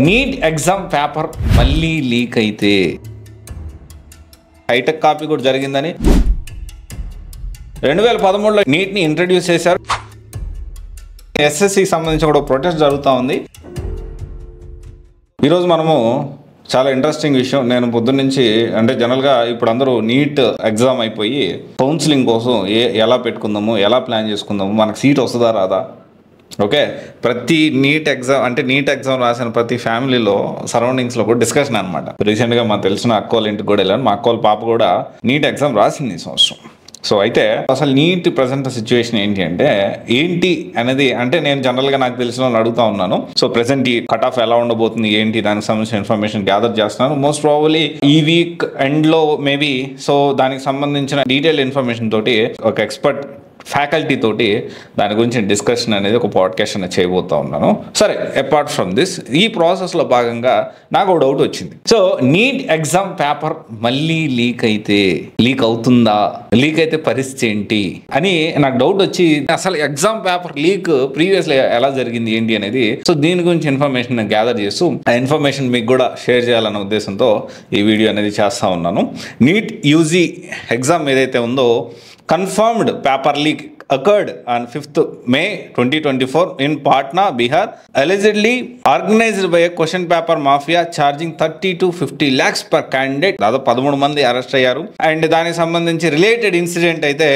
NEET exam paper మళ్ళీ leak అయితే hitech copy కూడా జరిగిందని 2013లో నీట్ని ఇంట్రడ్యూస్ చేశారు. ఎస్ఎస్సికి సంబంధించి కూడా ప్రొటెస్ట్ జరుగుతూ ఉంది. ఈరోజు మనము చాలా ఇంట్రెస్టింగ్ విషయం, నేను పొద్దున్న నుంచి అంటే జనరల్గా ఇప్పుడు అందరూ నీట్ ఎగ్జామ్ అయిపోయి కౌన్సిలింగ్ కోసం ఎలా పెట్టుకుందాము, ఎలా ప్లాన్ చేసుకుందాము, మనకు సీట్ వస్తుందా రాదా. ఓకే, ప్రతి నీట్ ఎగ్జామ్ రాసిన ప్రతి ఫ్యామిలీలో సరౌండింగ్స్లో కూడా డిస్కషన్ అనమాట. రీసెంట్గా మాకు తెలిసిన అక్కోళ్ళ ఇంటికి కూడా వెళ్ళాను. మా అక్కోళ్ళ పాప కూడా నీట్ ఎగ్జామ్ రాసింది ఈ సంవత్సరం. సో అయితే అసలు నీట్ ప్రజెంట్ సిచ్యువేషన్ ఏంటి అనేది అంటే నేను జనరల్గా నాకు తెలిసిన వాళ్ళు అడుగుతా ఉన్నాను. సో ప్రెసెంట్ ఈ కట్ ఆఫ్ ఎలా ఉండబోతుంది ఏంటి దానికి సంబంధించిన ఇన్ఫర్మేషన్ గ్యాదర్ చేస్తున్నాను. మోస్ట్ ప్రాబబ్లీ ఈ వీక్ ఎండ్లో మేబీ సో దానికి సంబంధించిన డీటెయిల్ ఇన్ఫర్మేషన్ తోటి ఒక ఎక్స్పర్ట్ ఫ్యాకల్టీ తోటి దాని గురించి డిస్కషన్ అనేది ఒక పాడ్కాస్ట్ అనేది చేయబోతా ఉన్నాను. సరే, అపార్ట్ ఫ్రమ్ దిస్ ఈ ప్రాసెస్లో భాగంగా నాకు ఒక డౌట్ వచ్చింది. సో నీట్ ఎగ్జామ్ పేపర్ మళ్ళీ లీక్ అవుతుందా, లీక్ అయితే పరిస్థితి ఏంటి అని నాకు డౌట్ వచ్చి అసలు ఎగ్జామ్ పేపర్ లీక్ ప్రీవియస్లీ ఎలా జరిగింది ఏంటి అనేది సో దీని గురించి ఇన్ఫర్మేషన్ గ్యాదర్ చేస్తూ ఆ ఇన్ఫర్మేషన్ మీకు కూడా షేర్ చేయాలన్న ఉద్దేశంతో ఈ వీడియో అనేది చేస్తూ ఉన్నాను. నీట్ యూజీ ఎగ్జామ్ ఏదైతే ఉందో confirmed paper leak occurred on 5th May 2024 in Patna, Bihar, allegedly organized by a question paper mafia charging 30 to 50 lakhs per candidate. దాదాపు 13 మంది అరెస్ట్ అయ్యారు. అండ్ దానికి సంబంధించి రిలేటెడ్ ఇన్సిడెంట్ అయితే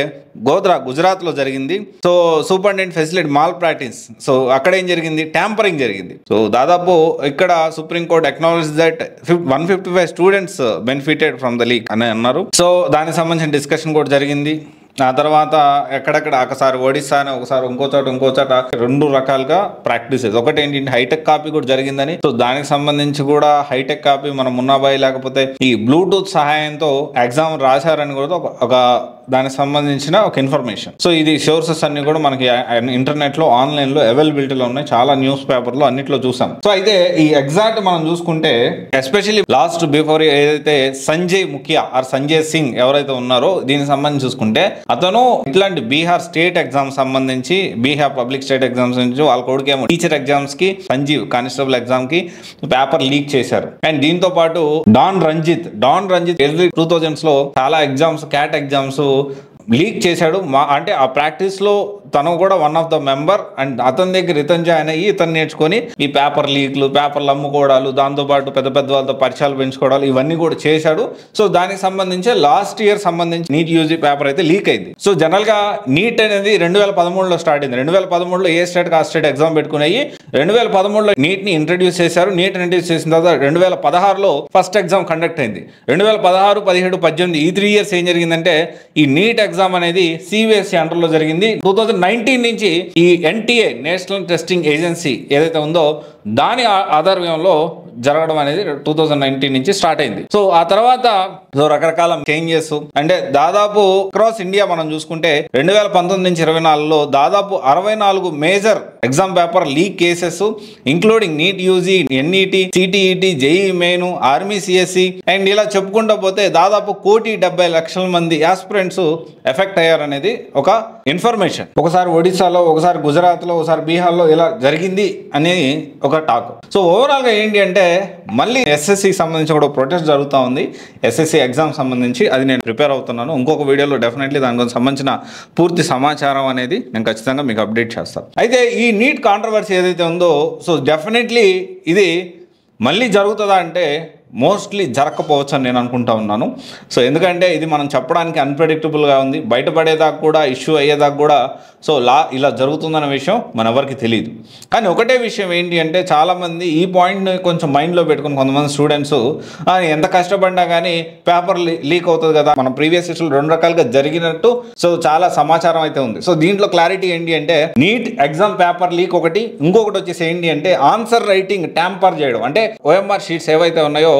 గుజరాత్లో జరిగింది. So superintendent facility mall practice, so అక్కడ ఏం జరిగింది, ట్యాంపరింగ్ జరిగింది. సో దాదాపు ఇక్కడ supreme court acknowledge that 155 students benefited from the leak అని అన్నారు. సో దానికి సంబంధించిన డిస్కషన్ కూడా జరిగింది. ఆ తర్వాత ఎక్కడెక్కడ ఒకసారి ఒడిస్సా అని ఒకసారి ఇంకో చోట 2 రకాలుగా ప్రాక్టీసెస్. ఒకటి ఏంటంటే హైటెక్ కాపీ కూడా జరిగిందని. సో దానికి సంబంధించి కూడా హైటెక్ కాపీ మన మున్నాబాయి లేకపోతే ఈ బ్లూటూత్ సహాయంతో ఎగ్జామ్ రాశారని కూడా ఒక దానికి సంబంధించిన ఒక ఇన్ఫర్మేషన్. సో ఇది సోర్సెస్ అన్ని కూడా మనకి ఇంటర్నెట్ లో ఆన్లైన్ లో అవైలబిలిటీలో ఉన్నాయి. చాలా న్యూస్ పేపర్లో అన్నిట్లో చూసాం. సో అయితే ఈ ఎగ్జాక్ట్ మనం చూసుకుంటే ఎస్పెషల్లీ లాస్ట్ బిఫోర్ ఏదైతే సంజయ్ సింగ్ ఎవరైతే ఉన్నారో దీనికి సంబంధించి చూసుకుంటే అతను ఇట్లాంటి బీహార్ స్టేట్ ఎగ్జామ్ సంబంధించి బీహార్ పబ్లిక్ స్టేట్ ఎగ్జామ్స్ నుంచి వాళ్ళ కొడుకేమో టీచర్ ఎగ్జామ్స్ కి సంజీవ్ కానిస్టేబుల్ ఎగ్జామ్ కి పేపర్ లీక్ చేశారు. అండ్ దీంతో పాటు డాన్ రంజిత్ ఎర్లీ 2000s లో చాలా ఎగ్జామ్స్ క్యాట్ ఎగ్జామ్స్ లీక్ చేశాడు. అంటే ఆ ప్రాక్టీస్ లో తను కూడా one of the member. And అతని దగ్గర ఇతను జాయిన్ అయ్యి ఇతను నేర్చుకొని ఈ పేపర్ లీక్లు, పేపర్లు అమ్ముకోవడాలు, దాంతోపాటు పెద్ద వాళ్ళతో పరిచయాలు పెంచుకోవడాలు ఇవన్నీ కూడా చేశాడు. సో దానికి సంబంధించి లాస్ట్ ఇయర్ సంబంధించి నీట్ యూజీ పేపర్ అయితే లీక్ అయింది. సో జనరల్ గా నీట్ అనేది 2013లో స్టార్ట్ అయింది. 2013లో ఏ స్టేట్ ఆ స్టేట్ ఎగ్జామ్ పెట్టుకున్నాయి. 2013లో నీట్ ని ఇంట్రడ్యూస్ చేశారు. నీట్ ఇంట్రడ్యూస్ చేసిన తర్వాత 2016లో ఫస్ట్ ఎగ్జామ్ కండక్ట్ అయింది. 2016, 17, 18 ఈ 3 years ఏం జరిగిందంటే ఈ నీట్ ఎగ్జామ్ అనేది సిబిఎస్ఈ అండర్ లో జరిగింది. 2019 నుంచి ఈ ఎన్టీఏ నేషనల్ టెస్టింగ్ ఏజెన్సీ ఏదైతే ఉందో దాని ఆధ్వర్యంలో జరగడం అనేది 2019 నుంచి స్టార్ట్ అయింది. సో ఆ తర్వాత రకరకాల చేంజెస్ అంటే దాదాపు అక్రాస్ ఇండియా మనం చూసుకుంటే 2019 నుంచి 24లో దాదాపు 64 major exam paper leak cases including NEET UG, NET, CTET, JEE main, army CSC and ఇలా చెప్పుకుంటూ పోతే దాదాపు 1,70,00,000 మంది ఆస్పిరెంట్స్ ఎఫెక్ట్ అయ్యారనేది ఒక ఇన్ఫర్మేషన్. ఒకసారి ఒడిశాలో, ఒకసారి గుజరాత్లో, ఒకసారి బీహార్లో ఇలా జరిగింది అని ఒక టాక్. సో ఓవరాల్ గా ఏంటి అంటే మళ్ళీ ఎస్ఎస్సికి సంబంధించి కూడా ప్రొటెస్ట్ జరుగుతూ ఉంది. ఎస్ఎస్సి ఎగ్జామ్ సంబంధించి అది నేను ప్రిపేర్ అవుతున్నాను. ఇంకొక వీడియోలో డెఫినెట్లీ దానికి సంబంధించిన పూర్తి సమాచారం అనేది నేను ఖచ్చితంగా మీకు అప్డేట్ చేస్తాను. అయితే ఈ నీట్ కాంట్రవర్సీ ఏదైతే ఉందో సో డెఫినెట్లీ ఇది మళ్ళీ జరుగుతుందా అంటే మోస్ట్లీ జరగకపోవచ్చు అని నేను అనుకుంటా ఉన్నాను. సో ఎందుకంటే ఇది మనం చెప్పడానికి అన్ప్రెడిక్టబుల్గా ఉంది. బయటపడేదాకా కూడా ఇష్యూ అయ్యేదాకా కూడా సో ఇలా జరుగుతుందన్న విషయం మన ఎవరికి తెలియదు. కానీ ఒకటే విషయం ఏంటి అంటే చాలామంది ఈ పాయింట్ని కొంచెం మైండ్లో పెట్టుకుని కొంతమంది స్టూడెంట్స్ ఎంత కష్టపడినా కానీ పేపర్ లీక్ అవుతుంది కదా, మన ప్రీవియస్ ఇష్యూలు 2 రకాలుగా జరిగినట్టు సో చాలా సమాచారం అయితే ఉంది. సో దీంట్లో క్లారిటీ ఏంటి అంటే నీట్ ఎగ్జామ్ పేపర్ లీక్ ఒకటి, ఇంకొకటి వచ్చేసి ఏంటి అంటే ఆన్సర్ రైటింగ్ ట్యాంపర్ చేయడం. అంటే ఓఎంఆర్ షీట్స్ ఏవైతే ఉన్నాయో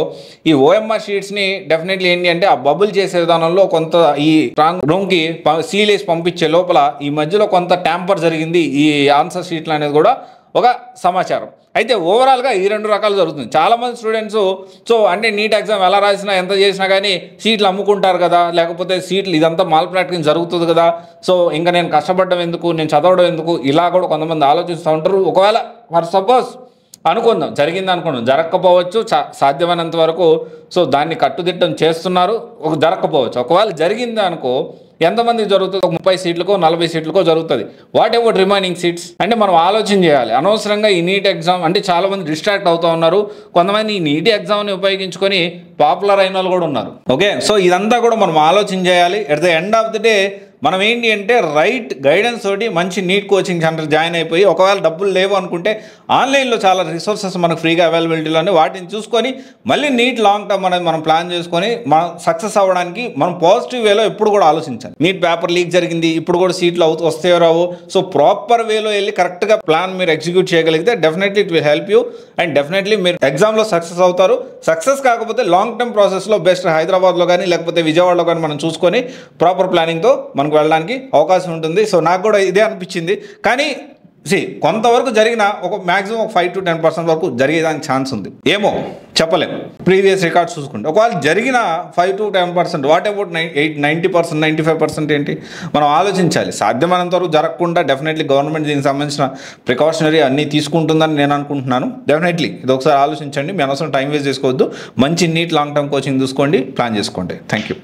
ఈ ఓఎంఆర్ షీట్స్ ని డెఫినెట్లీ ఏంటి అంటే ఆ బబుల్ చేసే విధానంలో కొంత ఈ స్ట్రాంగ్ రూమ్ కి సీలేసి పంపించే లోపల ఈ మధ్యలో కొంత ట్యాంపర్ జరిగింది ఈ ఆన్సర్ షీట్లు అనేది కూడా ఒక సమాచారం. అయితే ఓవరాల్గా ఈ 2 రకాలు జరుగుతుంది. చాలామంది స్టూడెంట్స్ సో అంటే నీట్ ఎగ్జామ్ ఎలా రాసినా ఎంత చేసినా కానీ సీట్లు అమ్ముకుంటారు కదా, లేకపోతే సీట్లు ఇదంతా మాల్ ప్రాక్టీస్ జరుగుతుంది కదా, సో ఇంకా నేను కష్టపడడం ఎందుకు, నేను చదవడం ఎందుకు, ఇలా కూడా కొంతమంది ఆలోచిస్తూ ఉంటారు. ఒకవేళ ఫర్ సపోజ్ అనుకుందాం, జరిగింది అనుకుందాం, జరగకపోవచ్చు, సాధ్యమైనంత వరకు సో దాన్ని కట్టుదిట్టం చేస్తున్నారు, జరగకపోవచ్చు. ఒకవేళ జరిగింది అనుకో ఎంతమందికి జరుగుతుంది? ఒక 30 సీట్లకో 40 సీట్లకో జరుగుతుంది. What about remaining seats? అంటే మనం ఆలోచన చేయాలి. అనవసరంగా ఈ నీట్ ఎగ్జామ్ అంటే చాలామంది డిస్ట్రాక్ట్ అవుతూ ఉన్నారు. కొంతమంది ఈ నీట్ ఎగ్జామ్ని ఉపయోగించుకొని పాపులర్ అయిన వాళ్ళు కూడా ఉన్నారు. ఓకే, సో ఇదంతా కూడా మనం ఆలోచన చేయాలి. At the end of the day మనం ఏంటి అంటే రైట్ గైడెన్స్ తోటి మంచి నీట్ కోచింగ్ సెంటర్ జాయిన్ అయిపోయి, ఒకవేళ డబ్బులు లేవు అనుకుంటే ఆన్లైన్లో చాలా రిసోర్సెస్ మనకు ఫ్రీగా అవైలబిలిటీలోనే, వాటిని చూసుకొని మళ్ళీ నీట్ లాంగ్ టర్మ్ అనేది మనం ప్లాన్ చేసుకొని మనం సక్సెస్ అవ్వడానికి మనం పాజిటివ్ వేలో ఎప్పుడు కూడా ఆలోచించాలి. నీట్ పేపర్ లీక్ జరిగింది, ఇప్పుడు కూడా సీట్లు వస్తాయో రావు, సో ప్రాపర్ వేలో వెళ్ళి కరెక్ట్గా ప్లాన్ మీరు ఎగ్జిక్యూట్ చేయగలిగితే definitely it will help you and definitely మీరు ఎగ్జామ్లో సక్సెస్ అవుతారు. సక్సెస్ కాకపోతే లాంగ్ టర్మ్ ప్రాసెస్లో బెస్ట్ హైదరాబాద్లో కానీ లేకపోతే విజయవాడలో కానీ మనం చూసుకొని ప్రాపర్ ప్లానింగ్తో మనకు వెళ్ళడానికి అవకాశం ఉంటుంది. సో నాకు కూడా ఇదే అనిపించింది. కానీ కొంతవరకు జరిగిన ఒక మ్యాక్సిమం 5 to 10% వరకు జరిగేదానికి ఛాన్స్ ఉంది, ఏమో చెప్పలేము. ప్రీవియస్ రికార్డ్స్ చూసుకుంటే ఒకవేళ జరిగిన 5 to 10%, వాట్ అబౌట్ 90%, 95% ఏంటి? మనం ఆలోచించాలి. సాధ్యమైనంత వరకు జరగకుండా డెఫినెట్లీ గవర్నమెంట్ దీనికి సంబంధించిన ప్రికాషనరీ అన్నీ తీసుకుంటుందని నేను అనుకుంటున్నాను. డెఫినెట్లీ ఇది ఒకసారి ఆలోచించండి. మీ అనవసరం టైం వేస్ట్ చేసుకోవద్దు. మంచి నీట్ లాంగ్ టర్మ్ కోచింగ్ చూసుకోండి, ప్లాన్ చేసుకోండి. Thank you.